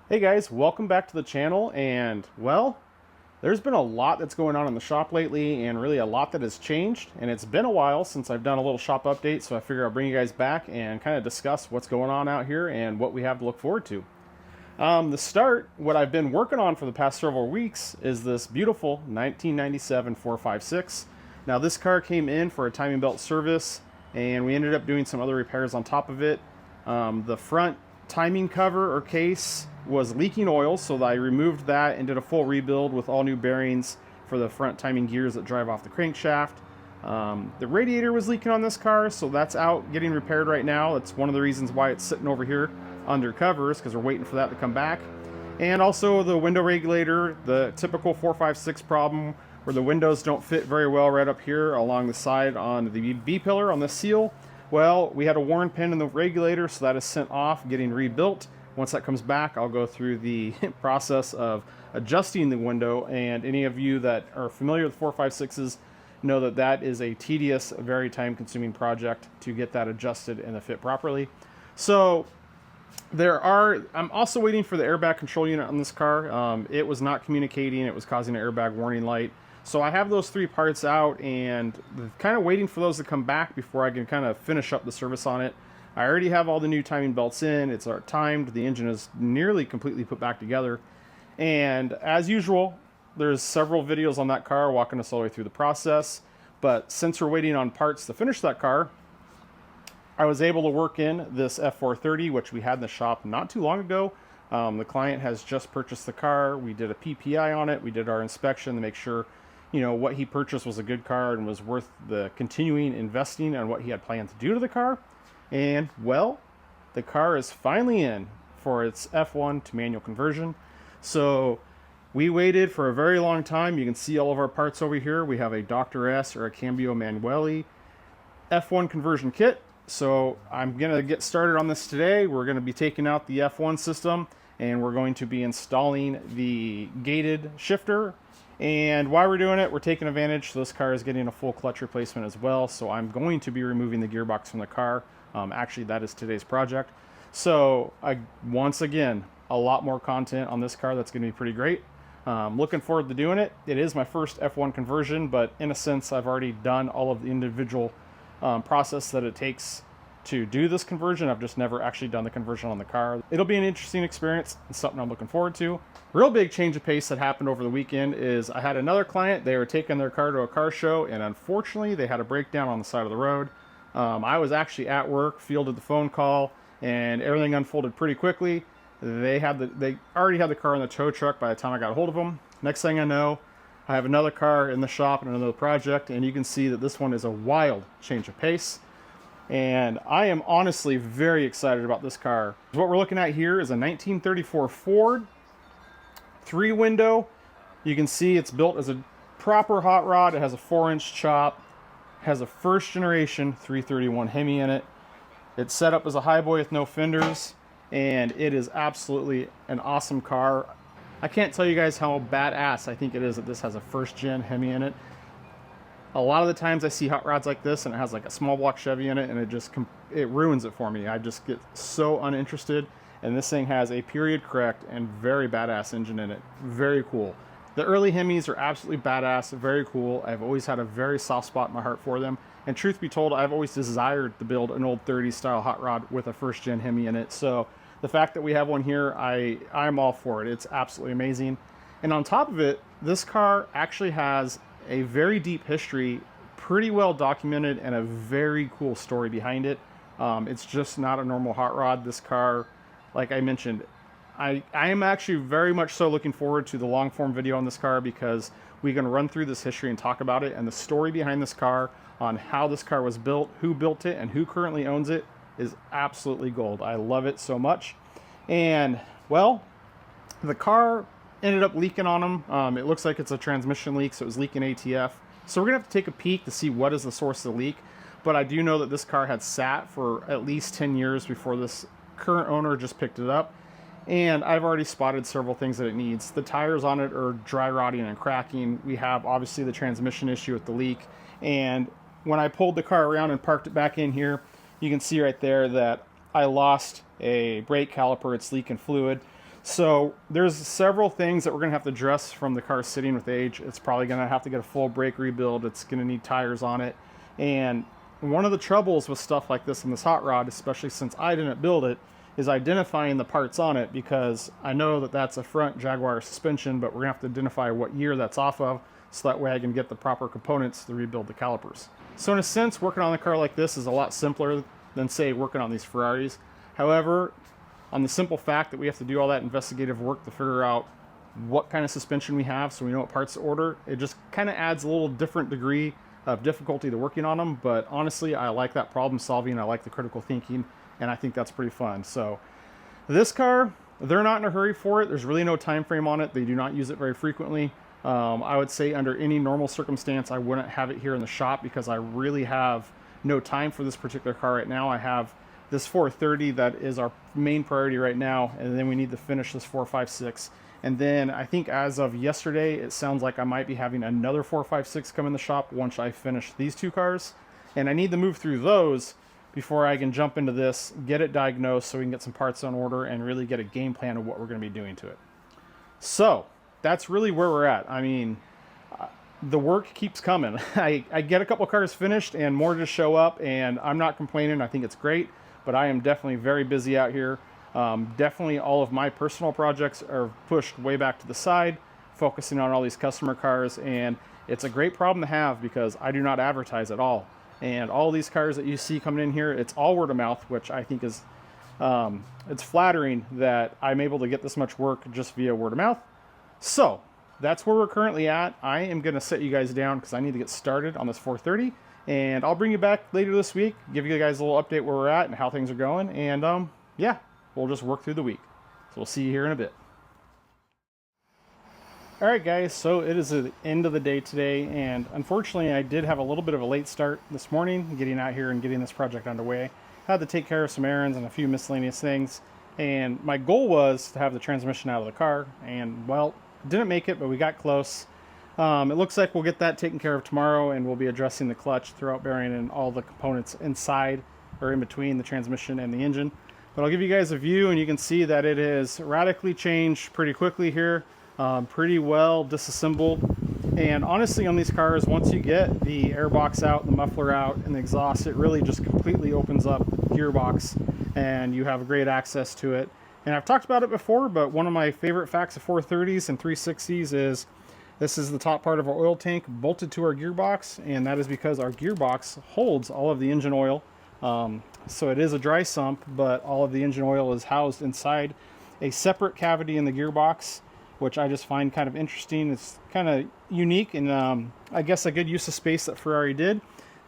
Hey guys, welcome back to the channel. And well, there's been a lot that's going on in the shop lately, and really a lot that has changed, and it's been a while since I've done a little shop update, so I figure I'll bring you guys back and kind of discuss what's going on out here and what we have to look forward to. What I've been working on for the past several weeks is this beautiful 1997 456. Now this car came in for a timing belt service, and we ended up doing some other repairs on top of it. The front timing cover or case was leaking oil, so I removed that and did a full rebuild with all new bearings for the front timing gears that drive off the crankshaft. The radiator was leaking on this car, so that's out getting repaired right now. That's one of the reasons why it's sitting over here under covers, because we're waiting for that to come back. And also the window regulator, the typical 456 problem where the windows don't fit very well right up here along the side on the B-pillar on the seal. Well, we had a worn pin in the regulator, so that is sent off, getting rebuilt. Once that comes back, I'll go through the process of adjusting the window, and any of you that are familiar with 456s know that that is a tedious, very time-consuming project to get that adjusted and to fit properly. So I'm also waiting for the airbag control unit on this car. It was not communicating, it was causing an airbag warning light. So I have those three parts out and kind of waiting for those to come back before I can kind of finish up the service on it. I already have all the new timing belts in. It's timed. The engine is nearly completely put back together. And as usual, there's several videos on that car walking us all the way through the process. But since we're waiting on parts to finish that car, I was able to work in this F430, which we had in the shop not too long ago. The client has just purchased the car. We did a PPI on it. We did our inspection to make sure what he purchased was a good car and was worth the continuing investing on what he had planned to do to the car. And well, the car is finally in for its F1 to manual conversion. So we waited for a very long time. You can see all of our parts over here. We have a Dr. S or a Cambio Manuele F1 conversion kit. So I'm going to get started on this today. We're going to be taking out the F1 system and we're going to be installing the gated shifter. And while we're doing it, we're taking advantage. So this car is getting a full clutch replacement as well. So I'm going to be removing the gearbox from the car. Actually, that is today's project. So once again, a lot more content on this car. That's going to be pretty great. Looking forward to doing it. It is my first F1 conversion, but in a sense, I've already done all of the individual process that it takes to do this conversion. I've just never actually done the conversion on the car. It'll be an interesting experience and something I'm looking forward to. Real big change of pace that happened over the weekend is I had another client. They were taking their car to a car show, and unfortunately they had a breakdown on the side of the road. I was actually at work, fielded the phone call, and everything unfolded pretty quickly. They already had the car in the tow truck by the time I got a hold of them. Next thing I know, I have another car in the shop and another project, and you can see that this one is a wild change of pace. And I am honestly very excited about this car. What we're looking at here is a 1934 Ford, 3-window. You can see it's built as a proper hot rod. It has a 4-inch chop, has a first generation 331 Hemi in it. It's set up as a highboy with no fenders, and it is absolutely an awesome car. I can't tell you guys how badass I think it is that this has a first gen Hemi in it. A lot of the times I see hot rods like this and it has like a small block Chevy in it, and it ruins it for me. I just get so uninterested, and this thing has a period correct and very badass engine in it. Very cool. The early Hemis are absolutely badass, very cool. I've always had a very soft spot in my heart for them, and truth be told, I've always desired to build an old 30s style hot rod with a first gen Hemi in it. So the fact that we have one here, I'm all for it. It's absolutely amazing. And on top of it, this car actually has a very deep history, pretty well documented, and a very cool story behind it. It's just not a normal hot rod. This car, like I mentioned, I am actually very much so looking forward to the long form video on this car, because we're going to run through this history and talk about it, and the story behind this car, on how this car was built, who built it, and who currently owns it is absolutely gold. I love it so much. And well, the car ended up leaking on them. It looks like it's a transmission leak, so it was leaking ATF. So we're gonna have to take a peek to see what is the source of the leak. But I do know that this car had sat for at least 10 years before this current owner just picked it up. And I've already spotted several things that it needs. The tires on it are dry rotting and cracking. We have obviously the transmission issue with the leak. And when I pulled the car around and parked it back in here, you can see right there that I lost a brake caliper. It's leaking fluid. So there's several things that we're going to have to address from the car sitting with age. It's probably going to have to get a full brake rebuild. It's going to need tires on it. And one of the troubles with stuff like this in this hot rod, especially since I didn't build it, is identifying the parts on it, because I know that that's a front Jaguar suspension, but we're going to have to identify what year that's off of, so that way I can get the proper components to rebuild the calipers. So in a sense, working on a car like this is a lot simpler than, say, working on these Ferraris. However, on the simple fact that we have to do all that investigative work to figure out what kind of suspension we have so we know what parts to order, it just kind of adds a little different degree of difficulty to working on them. But honestly, I like that problem solving, I like the critical thinking, and I think that's pretty fun. So this car, they're not in a hurry for it. There's really no time frame on it. They do not use it very frequently. I would say under any normal circumstance, I wouldn't have it here in the shop, because I really have no time for this particular car right now. I have this 430 that is our main priority right now, and then we need to finish this 456. And then I think as of yesterday, it sounds like I might be having another 456 come in the shop once I finish these two cars. And I need to move through those before I can jump into this, get it diagnosed so we can get some parts on order and really get a game plan of what we're going to be doing to it. So that's really where we're at. I mean, the work keeps coming. I get a couple cars finished and more just show up, and I'm not complaining. I think it's great, but I am definitely very busy out here. Definitely all of my personal projects are pushed way back to the side, focusing on all these customer cars, and it's a great problem to have because I do not advertise at all. And all these cars that you see coming in here, it's all word of mouth, which I think is, it's flattering that I'm able to get this much work just via word of mouth. So that's where we're currently at. I am going to set you guys down because I need to get started on this 430, and I'll bring you back later this week, give you guys a little update where we're at and how things are going, and yeah, we'll just work through the week. So we'll see you here in a bit. All right, guys, so it is the end of the day today, and unfortunately I did have a little bit of a late start this morning getting out here and getting this project underway. I had to take care of some errands and a few miscellaneous things, and my goal was to have the transmission out of the car, and well, didn't make it, but we got close. It looks like we'll get that taken care of tomorrow, and we'll be addressing the clutch, throwout bearing, and all the components inside or in between the transmission and the engine. But I'll give you guys a view, and you can see that it has radically changed pretty quickly here. Pretty well disassembled, and honestly on these cars, once you get the airbox out, the muffler out, and the exhaust, it really just completely opens up the gearbox and you have great access to it. And I've talked about it before, but one of my favorite facts of 430s and 360s is this is the top part of our oil tank bolted to our gearbox, and that is because our gearbox holds all of the engine oil. So it is a dry sump, but all of the engine oil is housed inside a separate cavity in the gearbox, which I just find kind of interesting. It's kind of unique, and I guess a good use of space that Ferrari did.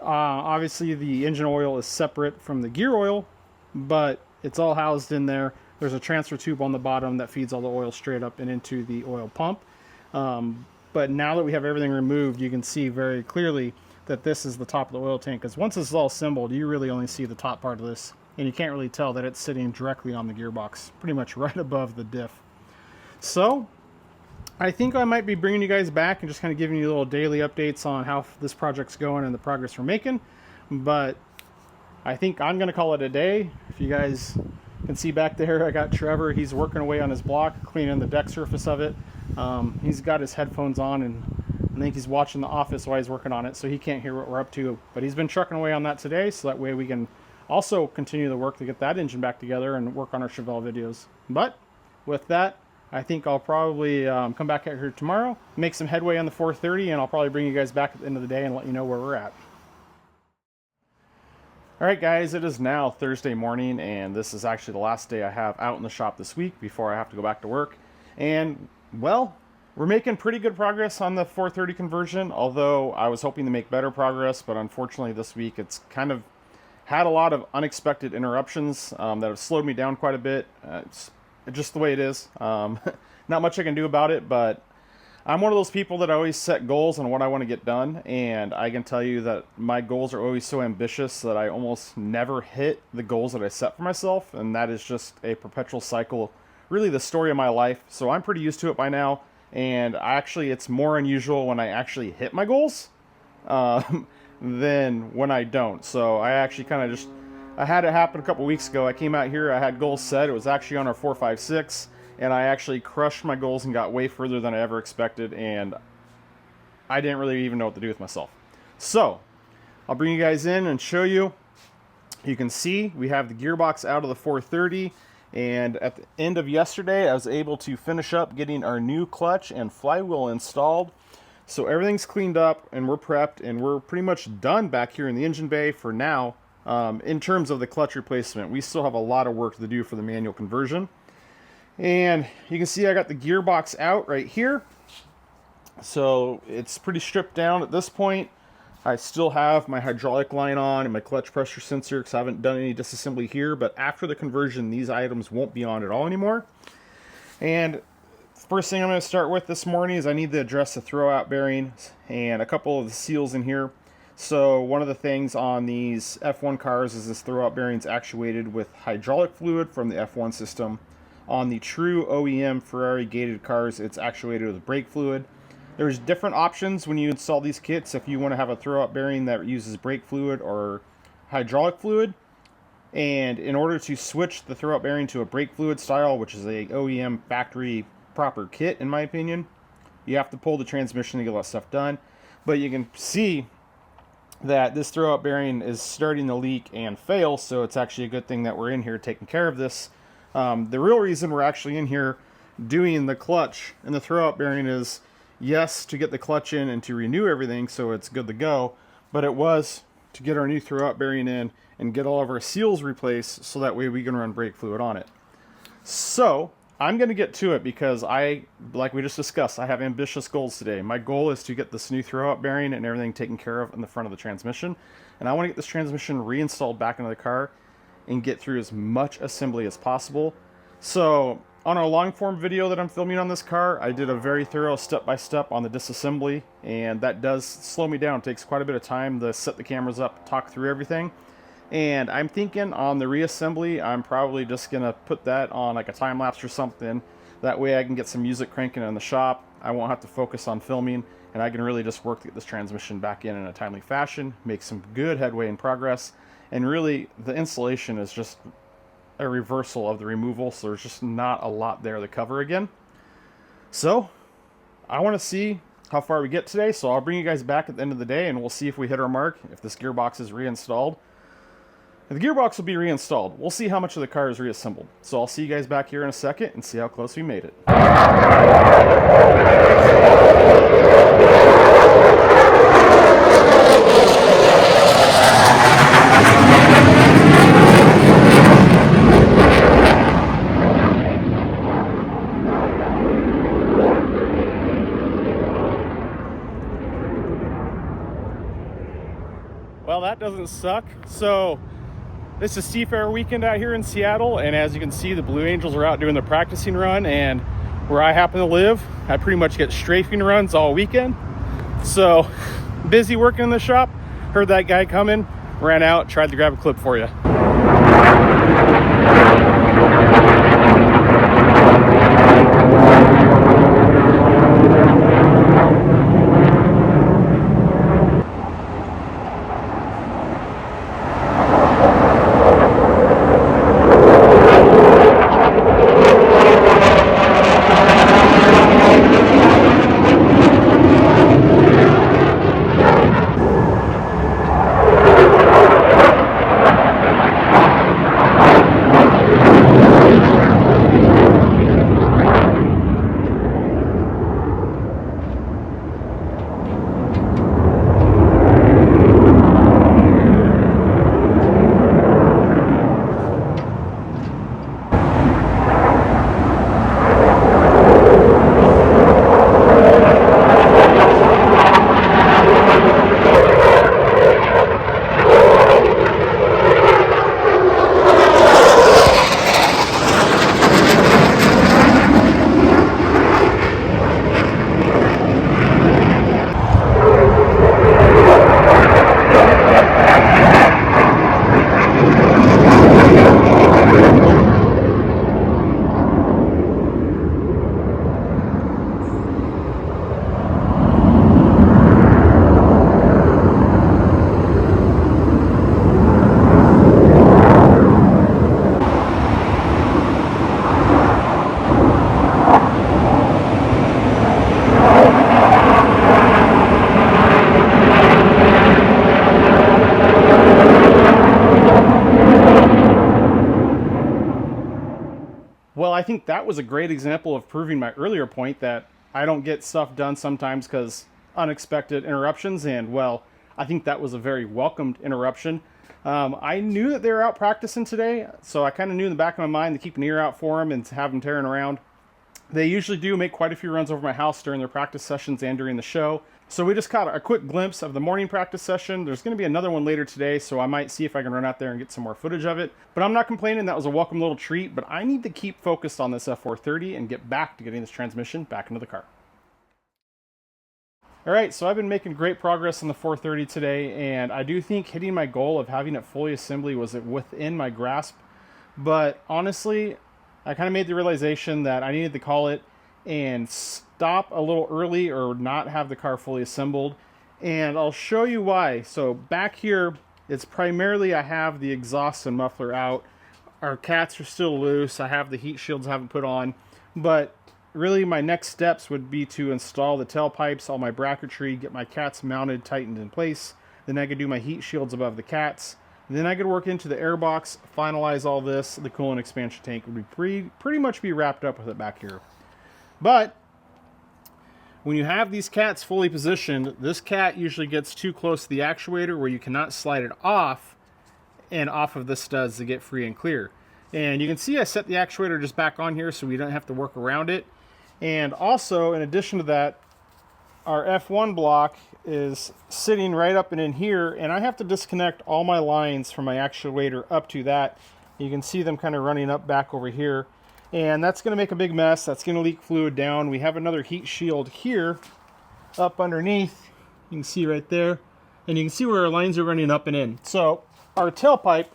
Obviously the engine oil is separate from the gear oil, but it's all housed in there. There's a transfer tube on the bottom that feeds all the oil straight up and into the oil pump. But now that we have everything removed, you can see very clearly that this is the top of the oil tank, because once this is all assembled, you really only see the top part of this, and you can't really tell that it's sitting directly on the gearbox, pretty much right above the diff. So I think I might be bringing you guys back and just kind of giving you little daily updates on how this project's going and the progress we're making. But I think I'm going to call it a day. If you guys can see back there, I got Trevor. He's working away on his block, cleaning the deck surface of it. He's got his headphones on, and I think he's watching The Office while he's working on it, so he can't hear what we're up to. But he's been trucking away on that today, so that way we can also continue the work to get that engine back together and work on our Chevelle videos. But with that, I think I'll probably come back out here tomorrow, make some headway on the 430, and I'll probably bring you guys back at the end of the day and let you know where we're at. All right, guys, it is now Thursday morning, and this is actually the last day I have out in the shop this week before I have to go back to work. And, well, we're making pretty good progress on the 430 conversion, although I was hoping to make better progress, but unfortunately this week it's kind of had a lot of unexpected interruptions that have slowed me down quite a bit. It's just the way it is. Not much I can do about it, but I'm one of those people that always set goals on what I want to get done, and I can tell you that my goals are always so ambitious that I almost never hit the goals that I set for myself, and that is just a perpetual cycle, really the story of my life. So I'm pretty used to it by now, and actually it's more unusual when I actually hit my goals than when I don't. So I actually kind of I had it happen a couple weeks ago. I came out here, I had goals set. It was actually on our 456, and I actually crushed my goals and got way further than I ever expected, and I didn't really even know what to do with myself. So I'll bring you guys in and show you. You can see we have the gearbox out of the 430, and at the end of yesterday I was able to finish up getting our new clutch and flywheel installed. So everything's cleaned up and we're prepped and we're pretty much done back here in the engine bay for now. In terms of the clutch replacement, we still have a lot of work to do for the manual conversion. And you can see I got the gearbox out right here. So it's pretty stripped down at this point. I still have my hydraulic line on and my clutch pressure sensor because I haven't done any disassembly here, but after the conversion these items won't be on at all anymore. And first thing I'm going to start with this morning is I need to address the throwout bearings and a couple of the seals in here. So one of the things on these F1 cars is this throwout bearing's actuated with hydraulic fluid from the F1 system. On the true OEM Ferrari gated cars, it's actuated with brake fluid. There's different options when you install these kits if you want to have a throwout bearing that uses brake fluid or hydraulic fluid. And in order to switch the throwout bearing to a brake fluid style, which is a OEM factory proper kit in my opinion, you have to pull the transmission to get all that stuff done. But you can see that this throwout bearing is starting to leak and fail, so it's actually a good thing that we're in here taking care of this. The real reason we're actually in here doing the clutch and the throwout bearing is, yes, to get the clutch in and to renew everything so it's good to go, but it was to get our new throwout bearing in and get all of our seals replaced so that way we can run brake fluid on it. So I'm going to get to it because like we just discussed, I have ambitious goals today. My goal is to get this new throwout bearing and everything taken care of in the front of the transmission. And I want to get this transmission reinstalled back into the car and get through as much assembly as possible. So on our long form video that I'm filming on this car, I did a very thorough step-by-step on the disassembly, and that does slow me down. It takes quite a bit of time to set the cameras up, talk through everything. And I'm thinking on the reassembly, I'm probably just going to put that on like a time lapse or something. That way I can get some music cranking in the shop. I won't have to focus on filming, and I can really just work to get this transmission back in a timely fashion, make some good headway and progress. And really, the installation is just a reversal of the removal, so there's just not a lot there to cover again. So I want to see how far we get today, so I'll bring you guys back at the end of the day and we'll see if we hit our mark, if this gearbox is reinstalled. If the gearbox will be reinstalled, we'll see how much of the car is reassembled. So I'll see you guys back here in a second and see how close we made it. Well, that doesn't suck. So this is Seafair weekend out here in Seattle, and as you can see, the Blue Angels are out doing the practicing run, and where I happen to live, I pretty much get strafing runs all weekend. So busy working in the shop, heard that guy coming, ran out, tried to grab a clip for you. Well, I think that was a great example of proving my earlier point that I don't get stuff done sometimes because unexpected interruptions, and well, I think that was a very welcomed interruption. I knew that they were out practicing today, so I kind of knew in the back of my mind to keep an ear out for them and to have them tearing around. They usually do make quite a few runs over my house during their practice sessions and during the show. So we just caught a quick glimpse of the morning practice session. There's going to be another one later today, so I might see if I can run out there and get some more footage of it. But I'm not complaining. That was a welcome little treat, but I need to keep focused on this F430 and get back to getting this transmission back into the car. All right, so I've been making great progress on the 430 today, and I do think hitting my goal of having it fully assembly was within my grasp. But honestly, I kind of made the realization that I needed to call it and stop a little early or not have the car fully assembled. And I'll show you why. So back here, it's primarily I have the exhaust and muffler out. Our cats are still loose. I have the heat shields I haven't put on. But really my next steps would be to install the tailpipes, all my bracketry, get my cats mounted, tightened in place. Then I could do my heat shields above the cats. Then I could work into the air box, finalize all this. The coolant expansion tank would be pretty much be wrapped up with it back here. But when you have these cats fully positioned, this cat usually gets too close to the actuator where you cannot slide it off and off of the studs to get free and clear. And you can see I set the actuator just back on here so we don't have to work around it. And also, in addition to that, our F1 block is sitting right up and in here, and I have to disconnect all my lines from my actuator up to that. You can see them kind of running up back over here. And that's going to make a big mess. That's going to leak fluid down. We have another heat shield here up underneath. You can see right there. And you can see where our lines are running up and in. So our tailpipe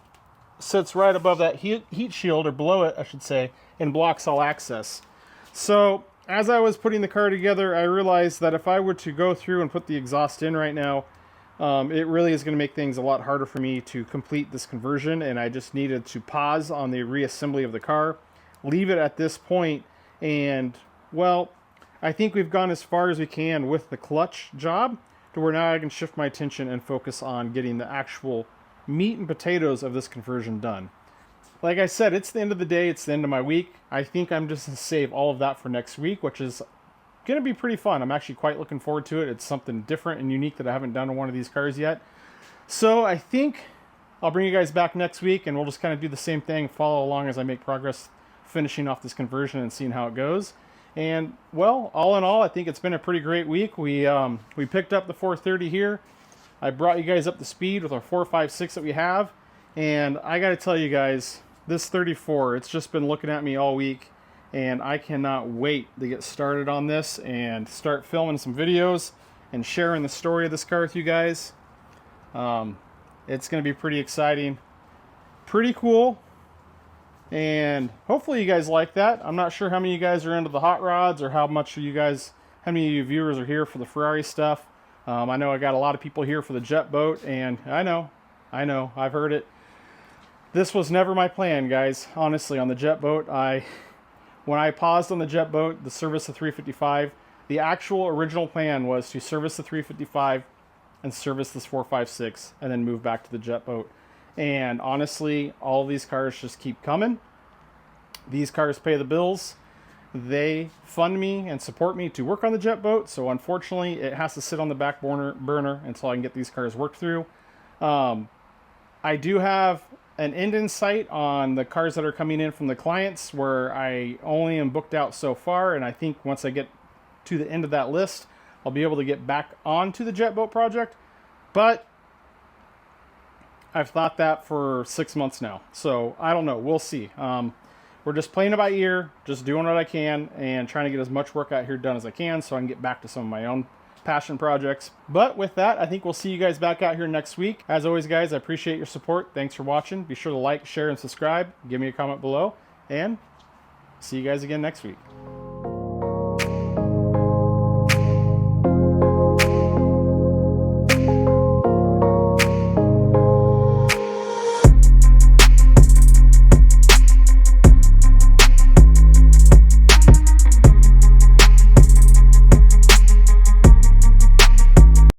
sits right above that heat shield, or below it, I should say, and blocks all access. So as I was putting the car together, I realized that if I were to go through and put the exhaust in right now, it really is going to make things a lot harder for me to complete this conversion. And I just needed to pause on the reassembly of the car, leave it at this point, and well, I think we've gone as far as we can with the clutch job to where now I can shift my attention and focus on getting the actual meat and potatoes of this conversion done. Like I said, it's the end of the day, it's the end of my week. I think I'm just going to save all of that for next week, which is going to be pretty fun. I'm actually quite looking forward to it. It's something different and unique that I haven't done on one of these cars yet. So I think I'll bring you guys back next week and we'll just kind of do the same thing, follow along as I make progress finishing off this conversion and seeing how it goes. And well, all in all, I think it's been a pretty great week. We picked up the 430 here. I brought you guys up to speed with our 456 that we have, and I got to tell you guys, this 34, it's just been looking at me all week, and I cannot wait to get started on this and start filming some videos and sharing the story of this car with you guys. It's going to be pretty exciting, pretty cool. And hopefully you guys like that. I'm not sure how many of you guys are into the hot rods, or how many of you viewers are here for the Ferrari stuff. I know I got a lot of people here for the jet boat, and I know, I've heard it. This was never my plan, guys. Honestly, on the jet boat, when I paused on the jet boat, the service the 355, the actual original plan was to service the 355 and service this 456 and then move back to the jet boat. And honestly, all of these cars just keep coming. These cars pay the bills. They fund me and support me to work on the jet boat. So unfortunately, it has to sit on the back burner until I can get these cars worked through. I do have an end in sight on the cars that are coming in from the clients, where I only am booked out so far. And I think once I get to the end of that list, I'll be able to get back onto the jet boat project. But I've thought that for 6 months now. So I don't know. We'll see. We're just playing it by ear, just doing what I can and trying to get as much work out here done as I can so I can get back to some of my own passion projects. But with that, I think we'll see you guys back out here next week. As always, guys, I appreciate your support. Thanks for watching. Be sure to like, share, and subscribe. Give me a comment below, and see you guys again next week.